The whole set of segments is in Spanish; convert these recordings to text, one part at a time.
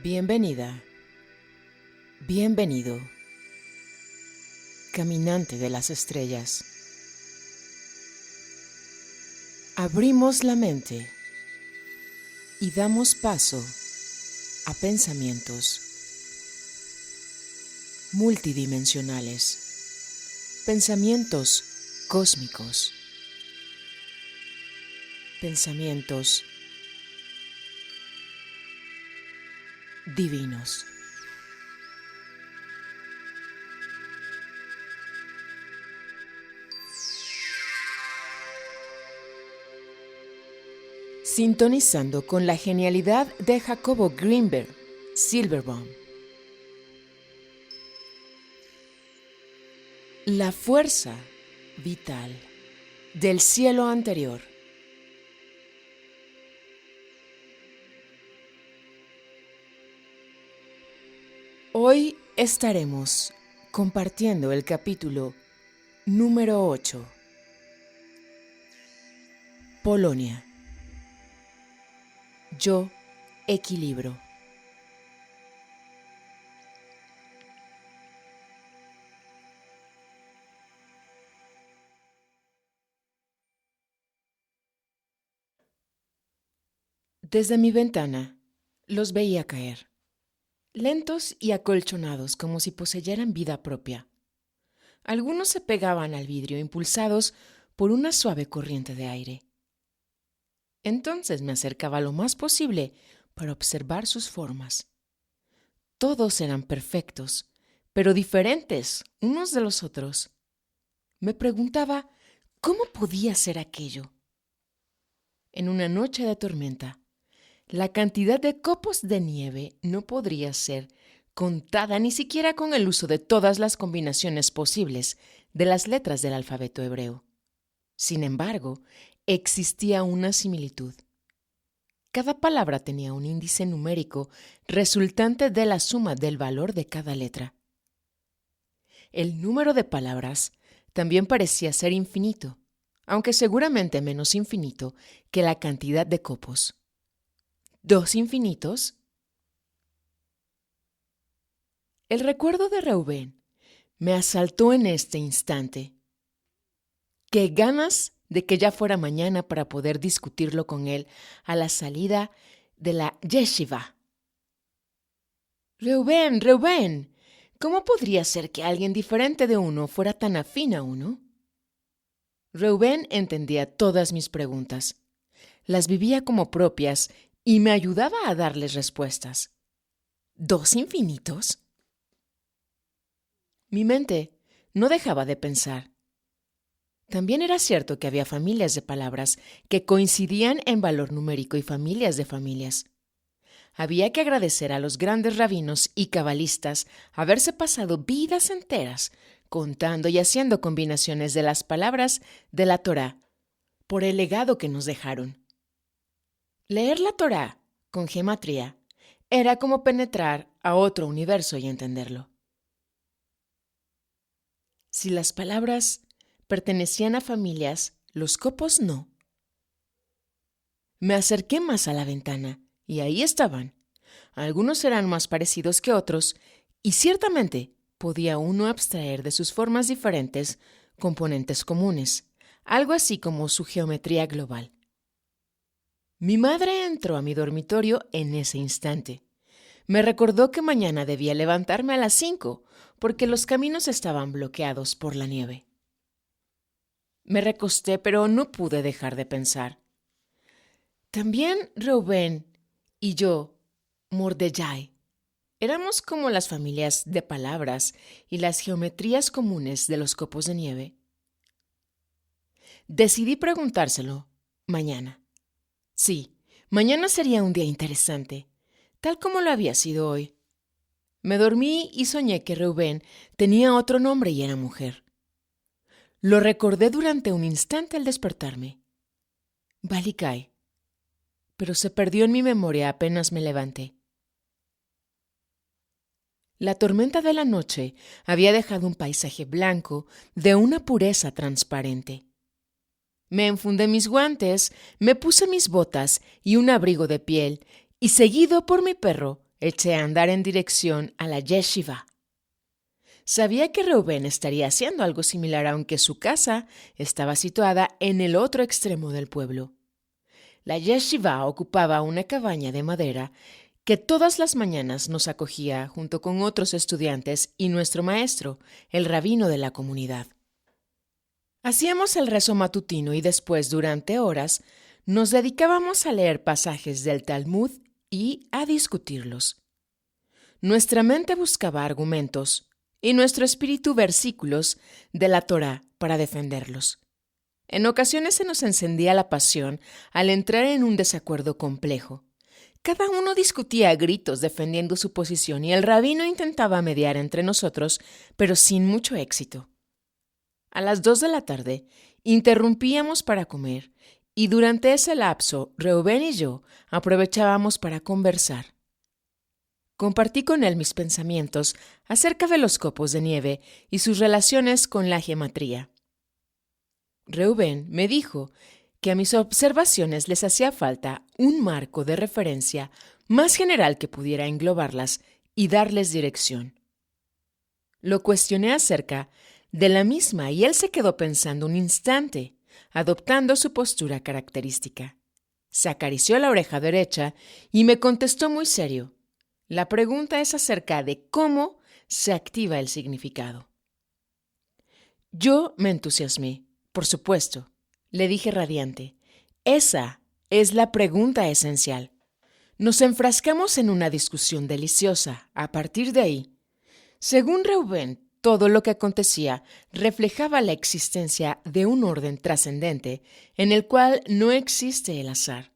Bienvenida, bienvenido, caminante de las estrellas. Abrimos la mente y damos paso a pensamientos multidimensionales, pensamientos cósmicos, pensamientos divinos. Sintonizando con la genialidad de Jacobo Greenberg, Silverbaum. La fuerza vital del cielo anterior. Hoy estaremos compartiendo el capítulo número 8. Polonia. Yo equilibro. Desde mi ventana los veía caer, lentos y acolchonados como si poseyeran vida propia. Algunos se pegaban al vidrio impulsados por una suave corriente de aire. Entonces me acercaba lo más posible para observar sus formas. Todos eran perfectos, pero diferentes unos de los otros. Me preguntaba cómo podía ser aquello. En una noche de tormenta, la cantidad de copos de nieve no podría ser contada ni siquiera con el uso de todas las combinaciones posibles de las letras del alfabeto hebreo. Sin embargo, existía una similitud. Cada palabra tenía un índice numérico resultante de la suma del valor de cada letra. El número de palabras también parecía ser infinito, aunque seguramente menos infinito que la cantidad de copos. ¿Dos infinitos? El recuerdo de Reubén me asaltó en este instante. ¡Qué ganas de que ya fuera mañana para poder discutirlo con él a la salida de la yeshiva! Reubén, ¿cómo podría ser que alguien diferente de uno fuera tan afín a uno? Reubén entendía todas mis preguntas, las vivía como propias y me ayudaba a darles respuestas. ¿Dos infinitos? Mi mente no dejaba de pensar. También era cierto que había familias de palabras que coincidían en valor numérico y familias de familias. Había que agradecer a los grandes rabinos y cabalistas haberse pasado vidas enteras contando y haciendo combinaciones de las palabras de la Torá por el legado que nos dejaron. Leer la Torá con gematría era como penetrar a otro universo y entenderlo. Si las palabras pertenecían a familias, los copos no. Me acerqué más a la ventana y ahí estaban. Algunos eran más parecidos que otros y ciertamente podía uno abstraer de sus formas diferentes componentes comunes, algo así como su geometría global. Mi madre entró a mi dormitorio en ese instante. Me recordó que mañana debía levantarme a las 5 porque los caminos estaban bloqueados por la nieve. Me recosté, pero no pude dejar de pensar. También Reubén y yo, Mordejai, éramos como las familias de palabras y las geometrías comunes de los copos de nieve. Decidí preguntárselo mañana. Sí, mañana sería un día interesante, tal como lo había sido hoy. Me dormí y soñé que Reubén tenía otro nombre y era mujer. Lo recordé durante un instante al despertarme. Balikai. Pero se perdió en mi memoria apenas me levanté. La tormenta de la noche había dejado un paisaje blanco de una pureza transparente. Me enfundé mis guantes, me puse mis botas y un abrigo de piel, y seguido por mi perro, eché a andar en dirección a la yeshiva. Sabía que Reubén estaría haciendo algo similar, aunque su casa estaba situada en el otro extremo del pueblo. La yeshiva ocupaba una cabaña de madera que todas las mañanas nos acogía junto con otros estudiantes y nuestro maestro, el rabino de la comunidad. Hacíamos el rezo matutino y después, durante horas, nos dedicábamos a leer pasajes del Talmud y a discutirlos. Nuestra mente buscaba argumentos y nuestro espíritu versículos de la Torá para defenderlos. En ocasiones se nos encendía la pasión al entrar en un desacuerdo complejo. Cada uno discutía a gritos defendiendo su posición y el rabino intentaba mediar entre nosotros, pero sin mucho éxito. A las 2 de la tarde interrumpíamos para comer y durante ese lapso Reubén y yo aprovechábamos para conversar. Compartí con él mis pensamientos acerca de los copos de nieve y sus relaciones con la geometría. Reubén me dijo que a mis observaciones les hacía falta un marco de referencia más general que pudiera englobarlas y darles dirección. Lo cuestioné acerca de la misma y él se quedó pensando un instante, adoptando su postura característica. Se acarició la oreja derecha y me contestó muy serio. La pregunta es acerca de cómo se activa el significado. Yo me entusiasmé. Por supuesto, le dije radiante. Esa es la pregunta esencial. Nos enfrascamos en una discusión deliciosa. A partir de ahí, según Reubén, todo lo que acontecía reflejaba la existencia de un orden trascendente en el cual no existe el azar.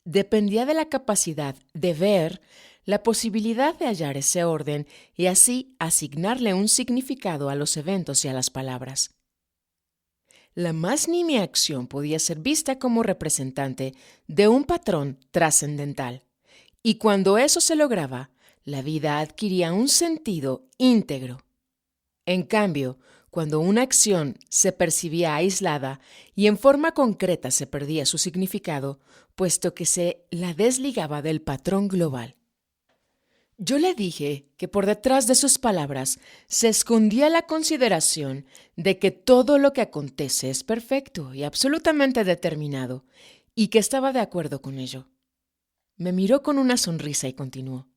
Dependía de la capacidad de ver la posibilidad de hallar ese orden y así asignarle un significado a los eventos y a las palabras. La más nimia acción podía ser vista como representante de un patrón trascendental, y cuando eso se lograba, la vida adquiría un sentido íntegro. En cambio, cuando una acción se percibía aislada y en forma concreta se perdía su significado, puesto que se la desligaba del patrón global. Yo le dije que por detrás de sus palabras se escondía la consideración de que todo lo que acontece es perfecto y absolutamente determinado, y que estaba de acuerdo con ello. Me miró con una sonrisa y continuó.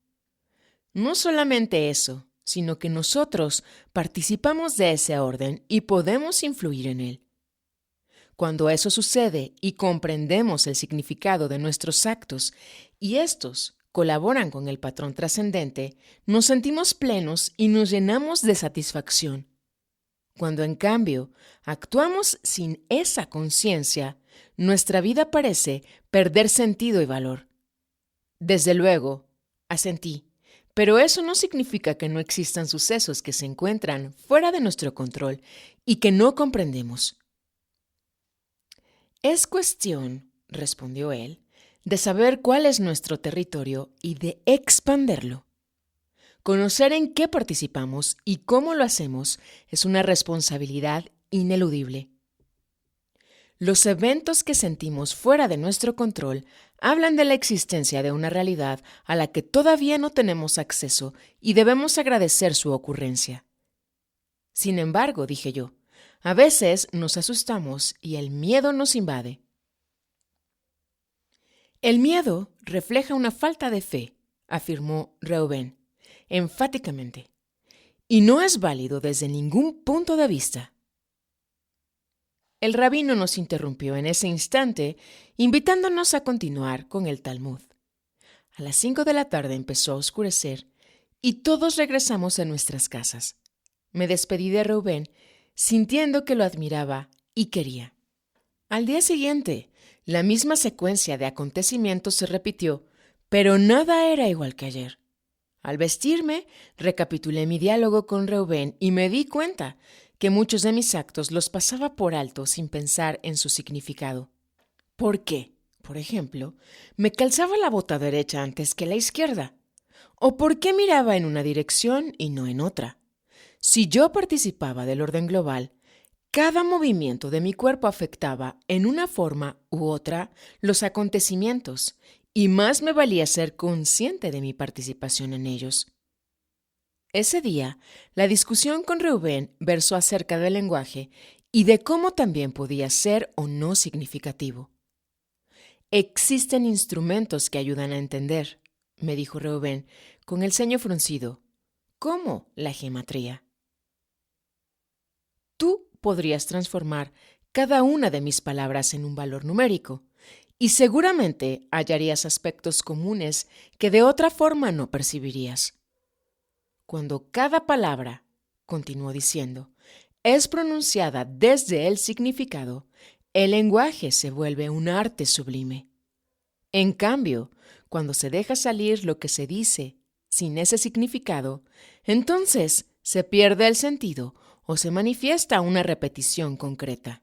No solamente eso, sino que nosotros participamos de ese orden y podemos influir en él. Cuando eso sucede y comprendemos el significado de nuestros actos y estos colaboran con el patrón trascendente, nos sentimos plenos y nos llenamos de satisfacción. Cuando, en cambio, actuamos sin esa conciencia, nuestra vida parece perder sentido y valor. Desde luego, asentí, pero eso no significa que no existan sucesos que se encuentran fuera de nuestro control y que no comprendemos. Es cuestión, respondió él, de saber cuál es nuestro territorio y de expanderlo. Conocer en qué participamos y cómo lo hacemos es una responsabilidad ineludible. Los eventos que sentimos fuera de nuestro control hablan de la existencia de una realidad a la que todavía no tenemos acceso y debemos agradecer su ocurrencia. Sin embargo, dije yo, a veces nos asustamos y el miedo nos invade. El miedo refleja una falta de fe, afirmó Reubén, enfáticamente, y no es válido desde ningún punto de vista. El rabino nos interrumpió en ese instante, invitándonos a continuar con el Talmud. A las 5 de la tarde empezó a oscurecer y todos regresamos a nuestras casas. Me despedí de Reubén, sintiendo que lo admiraba y quería. Al día siguiente, la misma secuencia de acontecimientos se repitió, pero nada era igual que ayer. Al vestirme, recapitulé mi diálogo con Reubén y me di cuenta que muchos de mis actos los pasaba por alto sin pensar en su significado. ¿Por qué, por ejemplo, me calzaba la bota derecha antes que la izquierda? ¿O por qué miraba en una dirección y no en otra? Si yo participaba del orden global, cada movimiento de mi cuerpo afectaba, en una forma u otra, los acontecimientos, y más me valía ser consciente de mi participación en ellos. Ese día, la discusión con Reuben versó acerca del lenguaje y de cómo también podía ser o no significativo. Existen instrumentos que ayudan a entender, me dijo Reuben, con el ceño fruncido, como la gematría. Tú podrías transformar cada una de mis palabras en un valor numérico, y seguramente hallarías aspectos comunes que de otra forma no percibirías. Cuando cada palabra, continuó diciendo, es pronunciada desde el significado, el lenguaje se vuelve un arte sublime. En cambio, cuando se deja salir lo que se dice sin ese significado, entonces se pierde el sentido o se manifiesta una repetición concreta.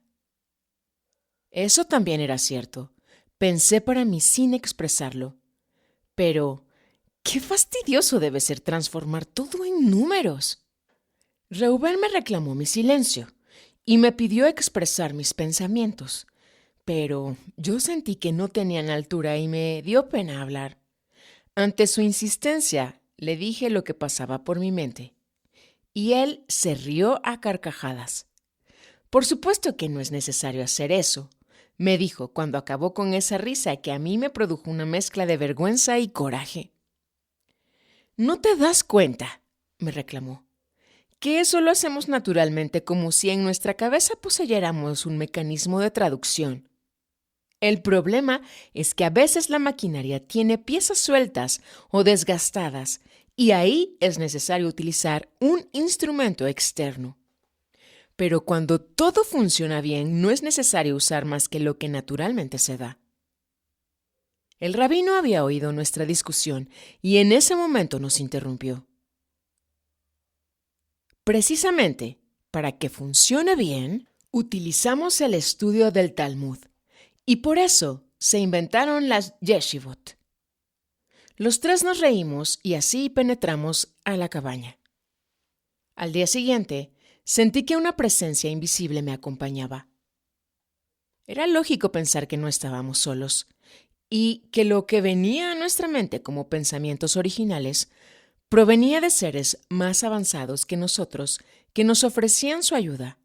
Eso también era cierto. Pensé para mí sin expresarlo. Pero, qué fastidioso debe ser transformar todo en números. Reuben me reclamó mi silencio y me pidió expresar mis pensamientos, pero yo sentí que no tenían altura y me dio pena hablar. Ante su insistencia, le dije lo que pasaba por mi mente, y él se rió a carcajadas. Por supuesto que no es necesario hacer eso, me dijo cuando acabó con esa risa que a mí me produjo una mezcla de vergüenza y coraje. ¿No te das cuenta?, me reclamó, que eso lo hacemos naturalmente como si en nuestra cabeza poseyéramos un mecanismo de traducción. El problema es que a veces la maquinaria tiene piezas sueltas o desgastadas y ahí es necesario utilizar un instrumento externo. Pero cuando todo funciona bien, no es necesario usar más que lo que naturalmente se da. El rabino había oído nuestra discusión y en ese momento nos interrumpió. Precisamente, para que funcione bien, utilizamos el estudio del Talmud, y por eso se inventaron las yeshivot. Los tres nos reímos y así penetramos a la cabaña. Al día siguiente, sentí que una presencia invisible me acompañaba. Era lógico pensar que no estábamos solos, y que lo que venía a nuestra mente como pensamientos originales provenía de seres más avanzados que nosotros que nos ofrecían su ayuda.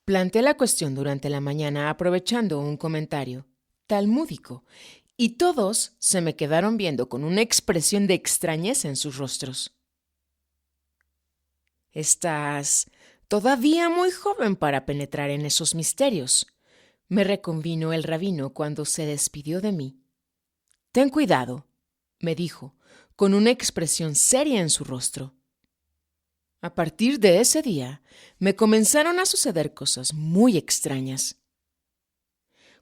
Planteé la cuestión durante la mañana aprovechando un comentario talmúdico y todos se me quedaron viendo con una expresión de extrañeza en sus rostros. «Estás todavía muy joven para penetrar en esos misterios», me reconvino el rabino cuando se despidió de mí. «Ten cuidado», me dijo, con una expresión seria en su rostro. A partir de ese día, me comenzaron a suceder cosas muy extrañas.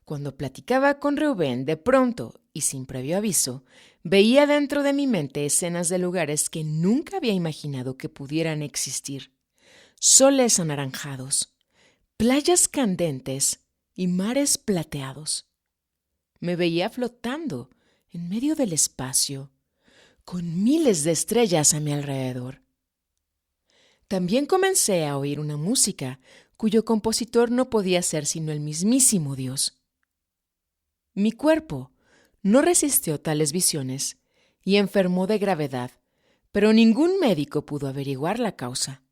Cuando platicaba con Reuben, de pronto, y sin previo aviso, veía dentro de mi mente escenas de lugares que nunca había imaginado que pudieran existir. Soles anaranjados, playas candentes y mares plateados. Me veía flotando en medio del espacio, con miles de estrellas a mi alrededor. También comencé a oír una música cuyo compositor no podía ser sino el mismísimo Dios. Mi cuerpo no resistió tales visiones y enfermó de gravedad, pero ningún médico pudo averiguar la causa.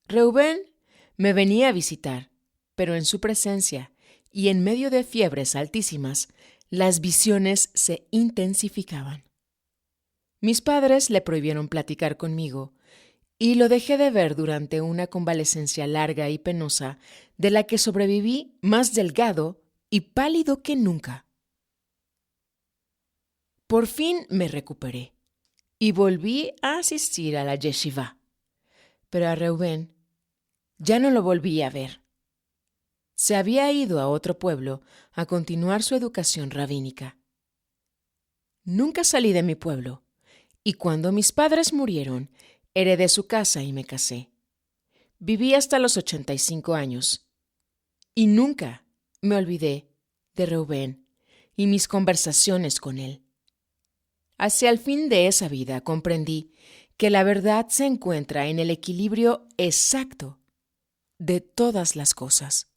Reuben me venía a visitar, pero en su presencia y en medio de fiebres altísimas, las visiones se intensificaban. Mis padres le prohibieron platicar conmigo y lo dejé de ver durante una convalecencia larga y penosa de la que sobreviví más delgado y pálido que nunca. Por fin me recuperé y volví a asistir a la yeshiva, pero a Reuben ya no lo volví a ver. Se había ido a otro pueblo a continuar su educación rabínica. Nunca salí de mi pueblo, y cuando mis padres murieron, heredé su casa y me casé. Viví hasta los 85 años, y nunca me olvidé de Reuben y mis conversaciones con él. Hacia el fin de esa vida comprendí que la verdad se encuentra en el equilibrio exacto de todas las cosas.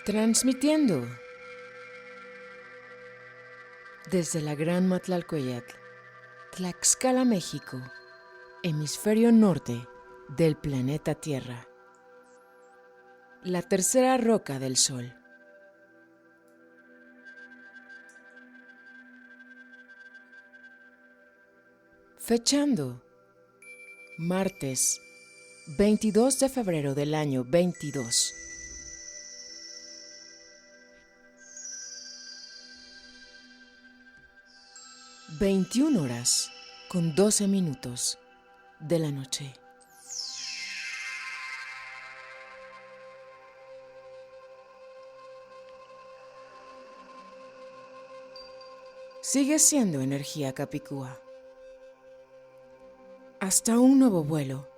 Transmitiendo desde la Gran Matlalcoyotl, Tlaxcala, México, hemisferio norte del planeta Tierra. La tercera roca del Sol. Fechando martes 22 de febrero del año 22. 21 horas con 12 minutos de la noche. Sigue siendo energía capicúa. Hasta un nuevo vuelo.